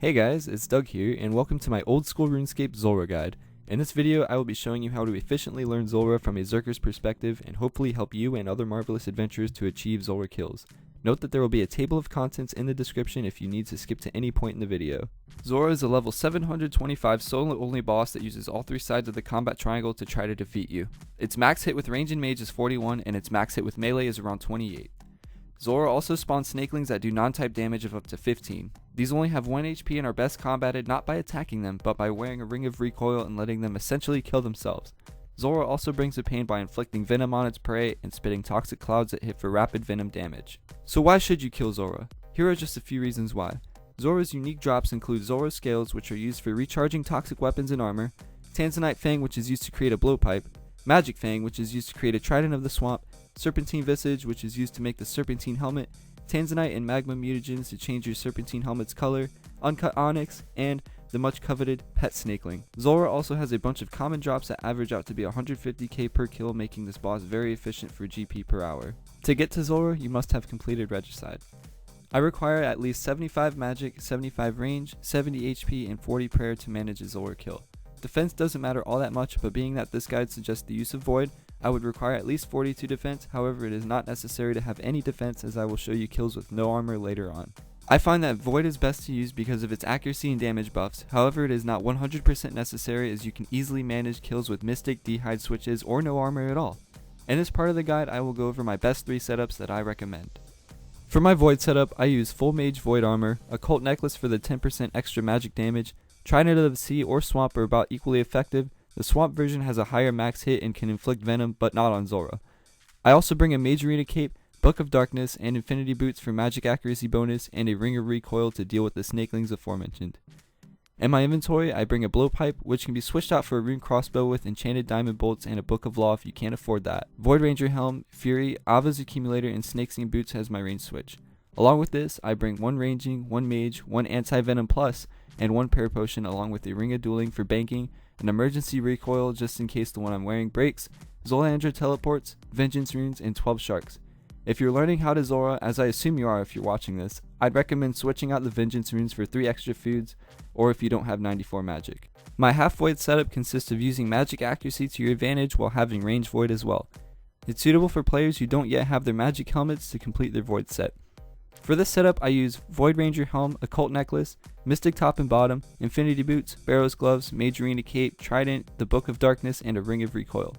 Hey guys, it's Doug here, and welcome to my old school RuneScape Zulrah guide. In this video, I will be showing you how to efficiently learn Zulrah from a Zerker's perspective and hopefully help you and other marvelous adventurers to achieve Zulrah kills. Note that there will be a table of contents in the description if you need to skip to any point in the video. Zulrah is a level 725 solo only boss that uses all three sides of the combat triangle to try to defeat you. Its max hit with range and mage is 41 and its max hit with melee is around 28. Zulrah also spawns snakelings that do non-type damage of up to 15. These only have 1 HP and are best combated not by attacking them, but by wearing a ring of recoil and letting them essentially kill themselves. Zulrah also brings the pain by inflicting venom on its prey and spitting toxic clouds that hit for rapid venom damage. So why should you kill Zulrah? Here are just a few reasons why. Zulrah's unique drops include Zulrah Scales, which are used for recharging toxic weapons and armor, Tanzanite Fang, which is used to create a blowpipe, Magic Fang, which is used to create a Trident of the Swamp, Serpentine Visage, which is used to make the Serpentine Helmet, Tanzanite and Magma Mutagens to change your Serpentine Helmet's color, Uncut Onyx, and the much coveted Pet Snakeling. Zulrah also has a bunch of common drops that average out to be 150k per kill, making this boss very efficient for GP per hour. To get to Zulrah, you must have completed Regicide. I require at least 75 magic, 75 range, 70 HP, and 40 prayer to manage a Zulrah kill. Defense doesn't matter all that much, but being that this guide suggests the use of Void, I would require at least 42 defense. However, it is not necessary to have any defense, as I will show you kills with no armor later on. I find that Void is best to use because of its accuracy and damage buffs. However, it is not 100% necessary, as you can easily manage kills with Mystic, D'hide switches, or no armor at all. In this part of the guide, I will go over my best 3 setups that I recommend. For my Void setup, I use full mage Void armor, Occult Necklace for the 10% extra magic damage, Trident of the Sea or Swamp are about equally effective. The Swamp version has a higher max hit and can inflict venom, but not on Zulrah. I also bring a Mage Rotation cape, Book of Darkness, and Infinity Boots for magic accuracy bonus, and a Ring of Recoil to deal with the snakelings aforementioned. In my inventory, I bring a Blowpipe, which can be switched out for a Rune Crossbow with Enchanted Diamond Bolts and a Book of Law if you can't afford that. Void Ranger Helm, Fury, Ava's Accumulator, and Snakeskin Boots as my range switch. Along with this, I bring 1 Ranging, 1 Mage, 1 Anti-Venom Plus, and 1 Prayer Potion along with a Ring of Dueling for banking, an Emergency Recoil just in case the one I'm wearing breaks, Zulrah Teleports, Vengeance Runes, and 12 Sharks. If you're learning how to Zulrah, as I assume you are if you're watching this, I'd recommend switching out the Vengeance Runes for 3 extra foods, or if you don't have 94 magic. My half Void setup consists of using magic accuracy to your advantage while having range Void as well. It's suitable for players who don't yet have their magic helmets to complete their Void set. For this setup, I use Void Ranger Helm, Occult Necklace, Mystic Top and Bottom, Infinity Boots, Barrow's Gloves, Mage Rotation cape, Trident, the Book of Darkness, and a Ring of Recoil.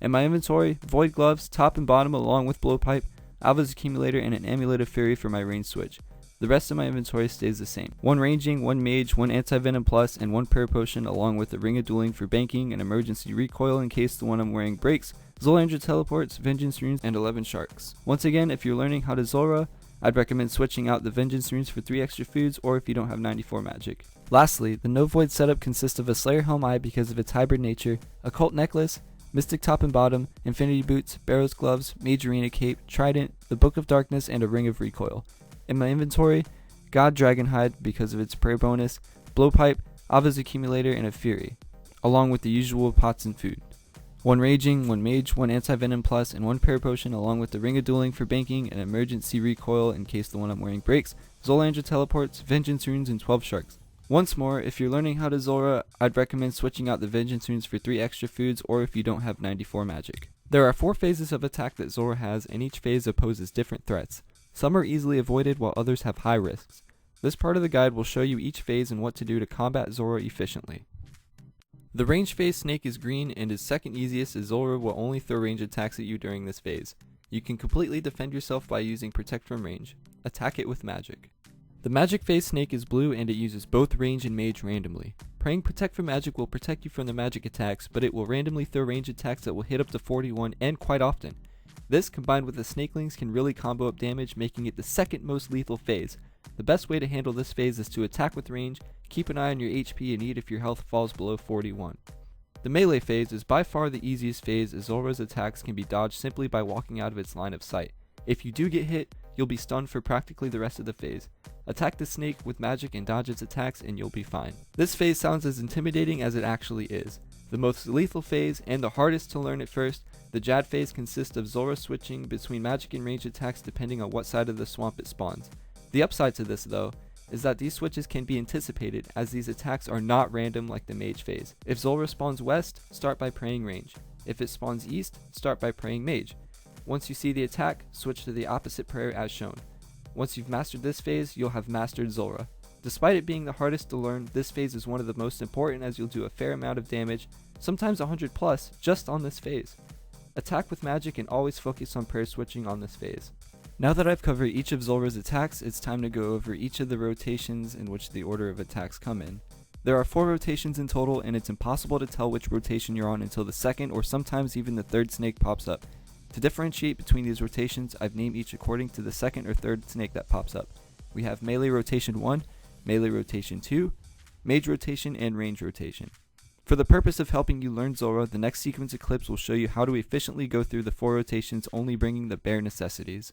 In my inventory, Void Gloves, Top and Bottom along with Blowpipe, Ava's Accumulator, and an Amulet of Fury for my range switch. The rest of my inventory stays the same. 1 Ranging, 1 Mage, 1 Anti-Venom Plus, and 1 Prayer Potion along with a Ring of Dueling for banking, an Emergency Recoil in case the one I'm wearing breaks, Zulrah Teleports, Vengeance Runes, and 11 Sharks. Once again, if you're learning how to Zulrah, I'd recommend switching out the Vengeance Runes for 3 extra foods, or if you don't have 94 magic. Lastly, the no Void setup consists of a Slayer Helm Eye because of its hybrid nature, Occult Necklace, Mystic Top and Bottom, Infinity Boots, Barrow's Gloves, Mage Rotation cape, Trident, the Book of Darkness, and a Ring of Recoil. In my inventory, God Dragonhide because of its prayer bonus, Blowpipe, Ava's Accumulator, and a Fury, along with the usual pots and food. 1 Raging, 1 Mage, 1 Anti-Venom Plus, and 1 Prayer Potion along with the Ring of Dueling for banking, an Emergency Recoil in case the one I'm wearing breaks, Zulrah Teleports, Vengeance Runes, and 12 Sharks. Once more, if you're learning how to Zulrah, I'd recommend switching out the Vengeance Runes for 3 extra foods, or if you don't have 94 magic. There are 4 phases of attack that Zulrah has, and each phase opposes different threats. Some are easily avoided while others have high risks. This part of the guide will show you each phase and what to do to combat Zulrah efficiently. The range phase snake is green and is second easiest, as Zulrah will only throw range attacks at you during this phase. You can completely defend yourself by using Protect from range. Attack it with magic. The magic phase snake is blue and it uses both range and mage randomly. Praying Protect from magic will protect you from the magic attacks, but it will randomly throw range attacks that will hit up to 41 and quite often. This combined with the snakelings can really combo up damage, making it the second most lethal phase. The best way to handle this phase is to attack with range, keep an eye on your HP and eat if your health falls below 41. The melee phase is by far the easiest phase, as Zulrah's attacks can be dodged simply by walking out of its line of sight. If you do get hit, you'll be stunned for practically the rest of the phase. Attack the snake with magic and dodge its attacks and you'll be fine. This phase sounds as intimidating as it actually is. The most lethal phase and the hardest to learn at first, the Jad Phase consists of Zulrah switching between magic and range attacks depending on what side of the swamp it spawns. The upside to this though is that these switches can be anticipated, as these attacks are not random like the Mage Phase. If Zulrah spawns west, start by praying range. If it spawns east, start by praying mage. Once you see the attack, switch to the opposite prayer as shown. Once you've mastered this phase, you'll have mastered Zulrah. Despite it being the hardest to learn, this phase is one of the most important, as you'll do a fair amount of damage, sometimes 100 plus, just on this phase. Attack with magic and always focus on prayer switching on this phase. Now that I've covered each of Zulrah's attacks, it's time to go over each of the rotations in which the order of attacks come in. There are 4 rotations in total, and it's impossible to tell which rotation you're on until the second or sometimes even the third snake pops up. To differentiate between these rotations, I've named each according to the second or third snake that pops up. We have Melee Rotation 1, Melee Rotation 2, Mage Rotation, and Range Rotation. For the purpose of helping you learn Zulrah, the next sequence of clips will show you how to efficiently go through the 4 rotations, only bringing the bare necessities.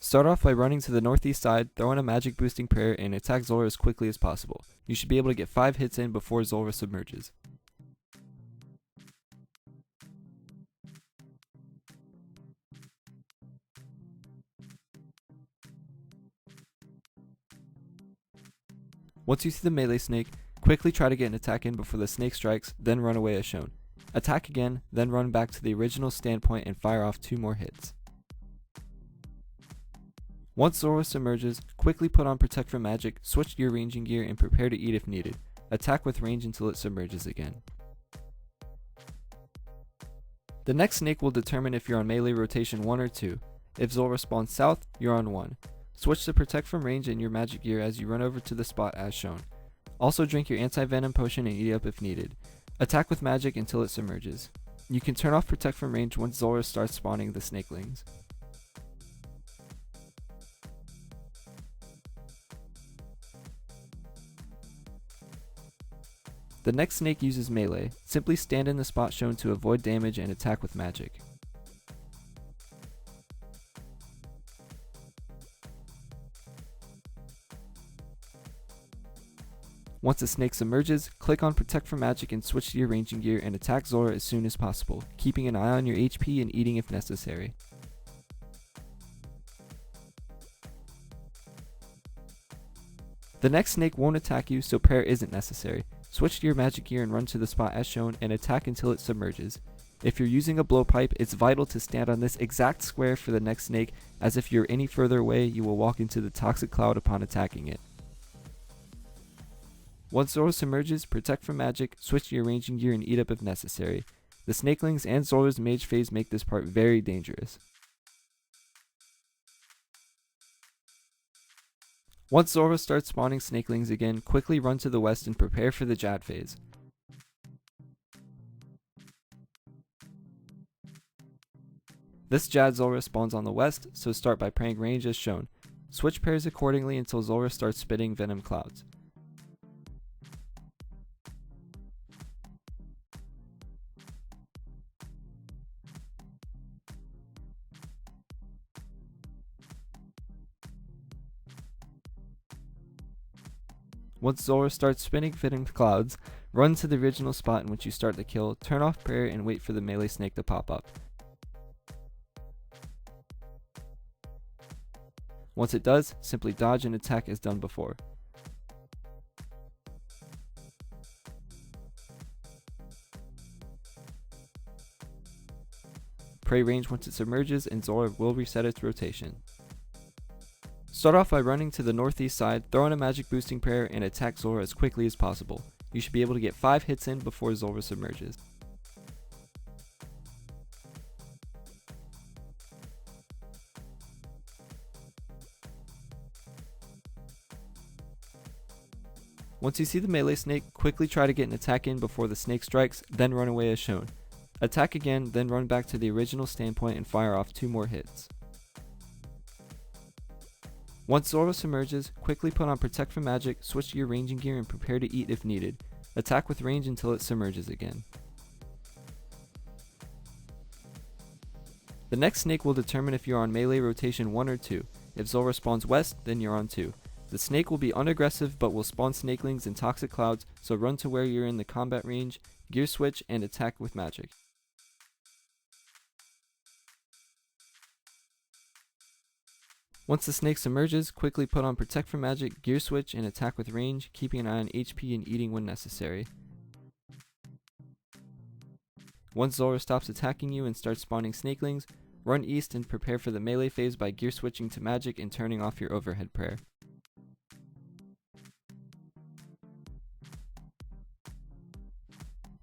Start off by running to the northeast side, throw in a magic boosting prayer, and attack Zulrah as quickly as possible. You should be able to get 5 hits in before Zulrah submerges. Once you see the melee snake, quickly try to get an attack in before the snake strikes, then run away as shown. Attack again, then run back to the original standpoint and fire off 2 more hits. Once Zulrah submerges, quickly put on Protect from Magic, switch to your ranging gear, and prepare to eat if needed. Attack with range until it submerges again. The next snake will determine if you're on Melee Rotation 1 or 2. If Zulrah spawns south, you're on 1. Switch to Protect from range in your magic gear as you run over to the spot as shown. Also drink your anti-venom potion and eat up if needed. Attack with magic until it submerges. You can turn off Protect from range once Zulrah starts spawning the snakelings. The next snake uses melee. Simply stand in the spot shown to avoid damage and attack with magic. Once the snake submerges, click on Protect from Magic and switch to your ranging gear and attack Zulrah as soon as possible, keeping an eye on your HP and eating if necessary. The next snake won't attack you, so prayer isn't necessary. Switch to your magic gear and run to the spot as shown and attack until it submerges. If you're using a blowpipe, it's vital to stand on this exact square for the next snake, as if you're any further away, you will walk into the toxic cloud upon attacking it. Once Zulrah submerges, Protect from Magic, switch to your ranging gear and eat up if necessary. The snakelings and Zulrah's Mage Phase make this part very dangerous. Once Zulrah starts spawning snakelings again, quickly run to the west and prepare for the Jad Phase. This Jad Zulrah spawns on the west, so start by praying range as shown. Switch pairs accordingly until Zulrah starts spitting venom clouds. Once Zulrah starts spinning venom clouds, run to the original spot in which you start the kill, turn off prayer, and wait for the melee snake to pop up. Once it does, simply dodge and attack as done before. Pray range once it submerges and Zulrah will reset its rotation. Start off by running to the northeast side, throw in a magic boosting prayer, and attack Zulrah as quickly as possible. You should be able to get 5 hits in before Zulrah submerges. Once you see the melee snake, quickly try to get an attack in before the snake strikes, then run away as shown. Attack again, then run back to the original standpoint and fire off 2 more hits. Once Zulrah submerges, quickly put on Protect from Magic, switch to your ranging gear and prepare to eat if needed. Attack with range until it submerges again. The next snake will determine if you're on Melee Rotation 1 or 2. If Zulrah spawns west, then you're on 2. The snake will be unaggressive but will spawn snakelings and toxic clouds, so run to where you're in the combat range, gear switch, and attack with magic. Once the snake submerges, quickly put on Protect from Magic, Gear Switch, and attack with range, keeping an eye on HP and eating when necessary. Once Zulrah stops attacking you and starts spawning snakelings, run east and prepare for the melee phase by gear switching to magic and turning off your overhead prayer.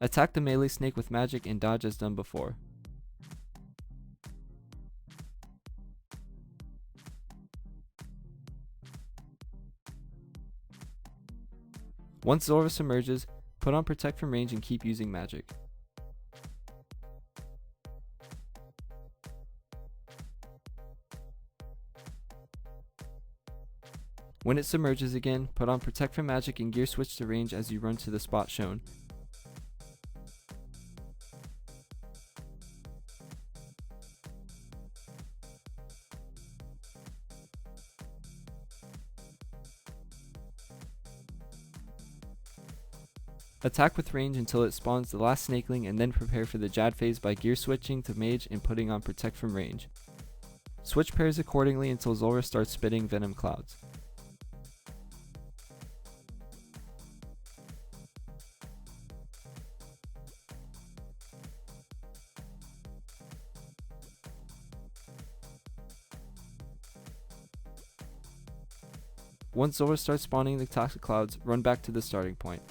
Attack the melee snake with magic and dodge as done before. Once Zulrah submerges, put on Protect from range and keep using magic. When it submerges again, put on Protect from Magic and gear switch to range as you run to the spot shown. Attack with range until it spawns the last snakeling and then prepare for the Jad Phase by gear switching to mage and putting on Protect from range. Switch pairs accordingly until Zulrah starts spitting venom clouds. Once Zulrah starts spawning the toxic clouds, run back to the starting point.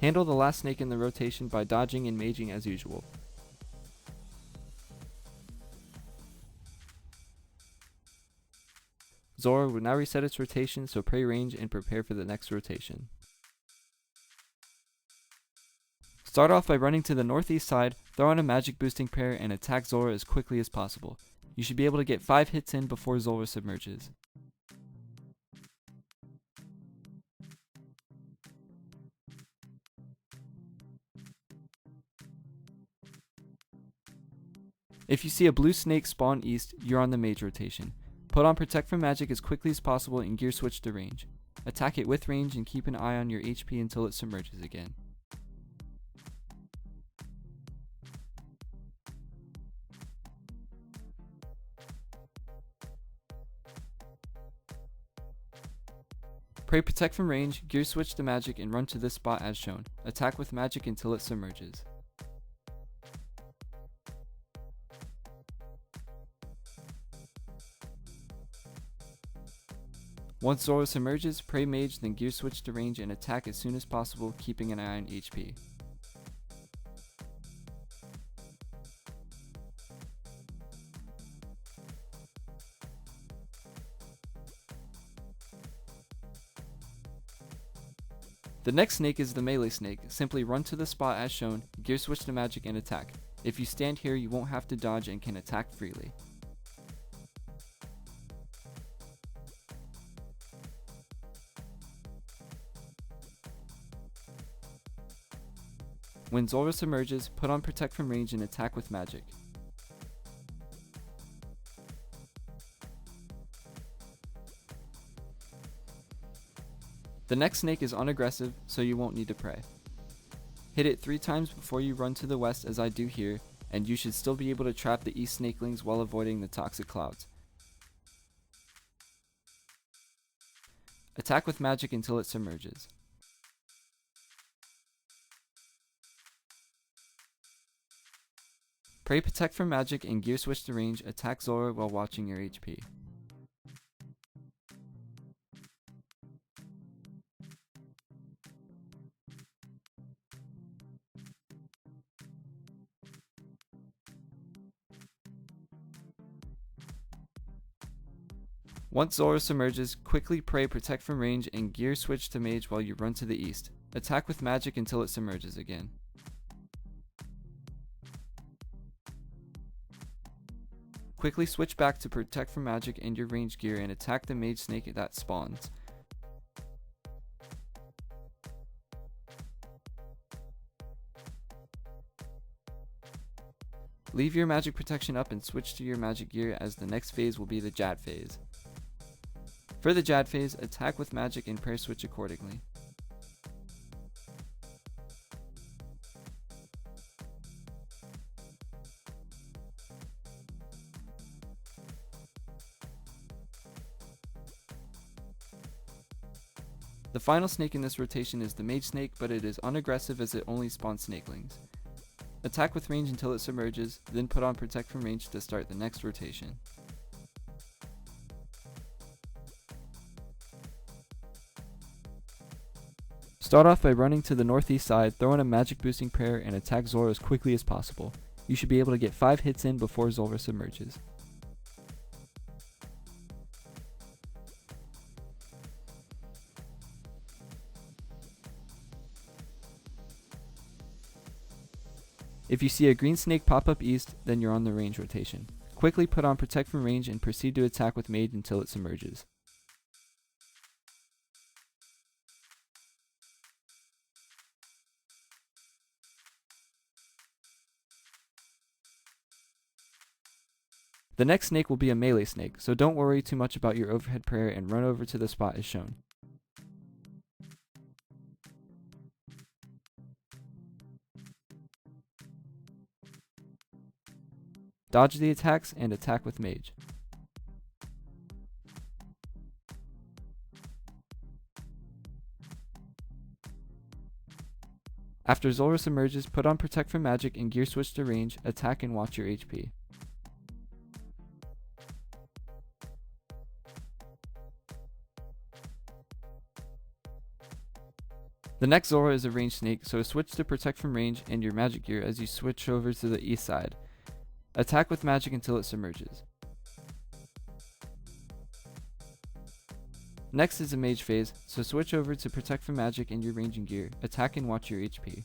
Handle the last snake in the rotation by dodging and maging as usual. Zulrah will now reset its rotation, so pray range and prepare for the next rotation. Start off by running to the northeast side, throw on a magic boosting prayer, and attack Zulrah as quickly as possible. You should be able to get 5 hits in before Zulrah submerges. If you see a blue snake spawn east, you're on the Mage Rotation. Put on Protect from Magic as quickly as possible and gear switch to range. Attack it with range and keep an eye on your HP until it submerges again. Pray Protect from range, gear switch to magic, and run to this spot as shown. Attack with magic until it submerges. Once Zulrah submerges, pray mage, then gear switch to range and attack as soon as possible, keeping an eye on HP. The next snake is the melee snake. Simply run to the spot as shown, gear switch to magic and attack. If you stand here, you won't have to dodge and can attack freely. When Zulrah submerges, put on Protect from range and attack with magic. The next snake is unaggressive, so you won't need to pray. Hit it 3 times before you run to the west as I do here, and you should still be able to trap the east snakelings while avoiding the toxic clouds. Attack with magic until it submerges. Pray Protect from Magic and gear switch to range, attack Zulrah while watching your HP. Once Zulrah submerges, quickly pray Protect from range and gear switch to mage while you run to the east. Attack with magic until it submerges again. Quickly switch back to Protect from Magic and your range gear and attack the mage snake that spawns. Leave your magic protection up and switch to your magic gear as the next phase will be the Jad Phase. For the Jad Phase, attack with magic and prayer switch accordingly. The final snake in this rotation is the Mage Snake, but it is unaggressive as it only spawns snakelings. Attack with range until it submerges, then put on Protect from range to start the next rotation. Start off by running to the northeast side, throw in a magic boosting prayer, and attack Zulrah as quickly as possible. You should be able to get 5 hits in before Zulrah submerges. If you see a green snake pop up east, then you're on the range rotation. Quickly put on Protect from range and proceed to attack with Mage until it submerges. The next snake will be a melee snake, so don't worry too much about your overhead prayer and run over to the spot as shown. Dodge the attacks and attack with Mage. After Zulrah submerges, put on Protect from magic and gear switch to range, attack and watch your HP. The next Zulrah is a ranged snake, so switch to Protect from range and your magic gear as you switch over to the east side. Attack with magic until it submerges. Next is a Mage Phase, so switch over to Protect from magic and your ranging gear, attack and watch your HP.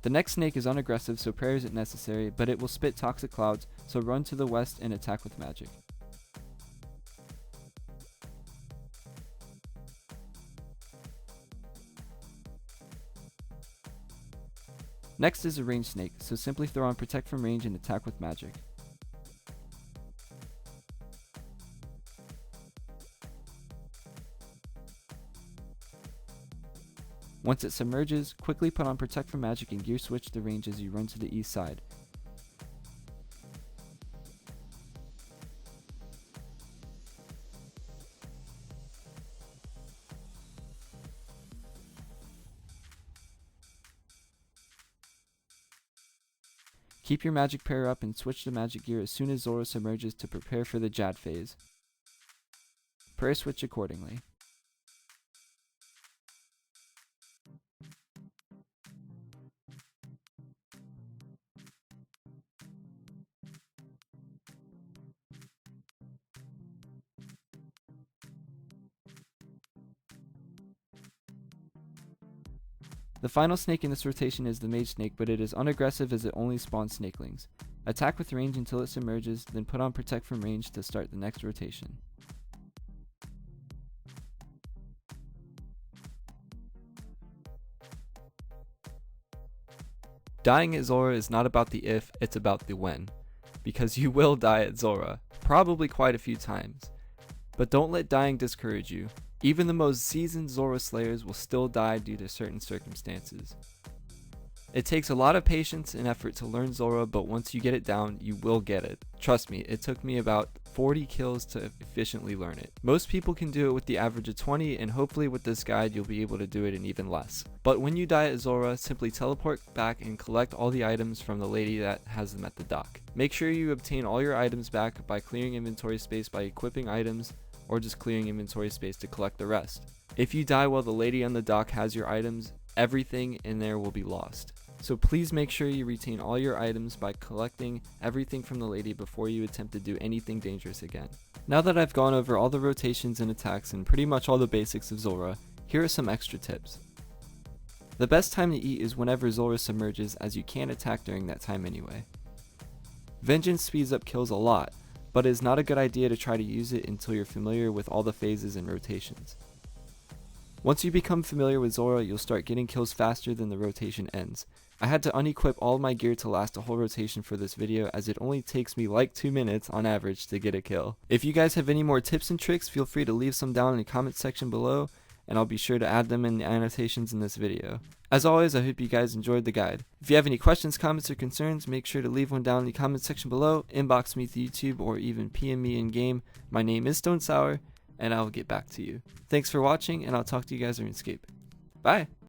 The next snake is unaggressive, so prayer isn't necessary, but it will spit toxic clouds, so run to the west and attack with magic. Next is a ranged snake, so simply throw on Protect from range and attack with magic. Once it submerges, quickly put on Protect from magic and gear switch the range as you run to the east side. Keep your magic prayer up and switch to magic gear as soon as Zulrah submerges to prepare for the Jad Phase. Prayer switch accordingly. The final snake in this rotation is the Mage Snake, but it is unaggressive as it only spawns snakelings. Attack with range until it submerges, then put on Protect from range to start the next rotation. Dying at Zulrah is not about the if, it's about the when. Because you will die at Zulrah, probably quite a few times. But don't let dying discourage you. Even the most seasoned Zulrah slayers will still die due to certain circumstances. It takes a lot of patience and effort to learn Zulrah, but once you get it down, you will get it. Trust me, it took me about 40 kills to efficiently learn it. Most people can do it with the average of 20, and hopefully with this guide you'll be able to do it in even less. But when you die at Zulrah, simply teleport back and collect all the items from the lady that has them at the dock. Make sure you obtain all your items back by clearing inventory space by equipping items, or just clearing inventory space to collect the rest. If you die while the lady on the dock has your items, everything in there will be lost. So please make sure you retain all your items by collecting everything from the lady before you attempt to do anything dangerous again. Now that I've gone over all the rotations and attacks and pretty much all the basics of Zulrah, here are some extra tips. The best time to eat is whenever Zulrah submerges, as you can't attack during that time anyway. Vengeance speeds up kills a lot, but it is not a good idea to try to use it until you're familiar with all the phases and rotations. Once you become familiar with Zulrah, you'll start getting kills faster than the rotation ends. I had to unequip all my gear to last a whole rotation for this video, as it only takes me like 2 minutes on average to get a kill. If you guys have any more tips and tricks, feel free to leave some down in the comment section below, and I'll be sure to add them in the annotations in this video. As always, I hope you guys enjoyed the guide. If you have any questions, comments, or concerns, make sure to leave one down in the comment section below, inbox me through YouTube, or even PM me in-game. My name is Stone Sour, and I will get back to you. Thanks for watching, and I'll talk to you guys in RuneScape. Bye!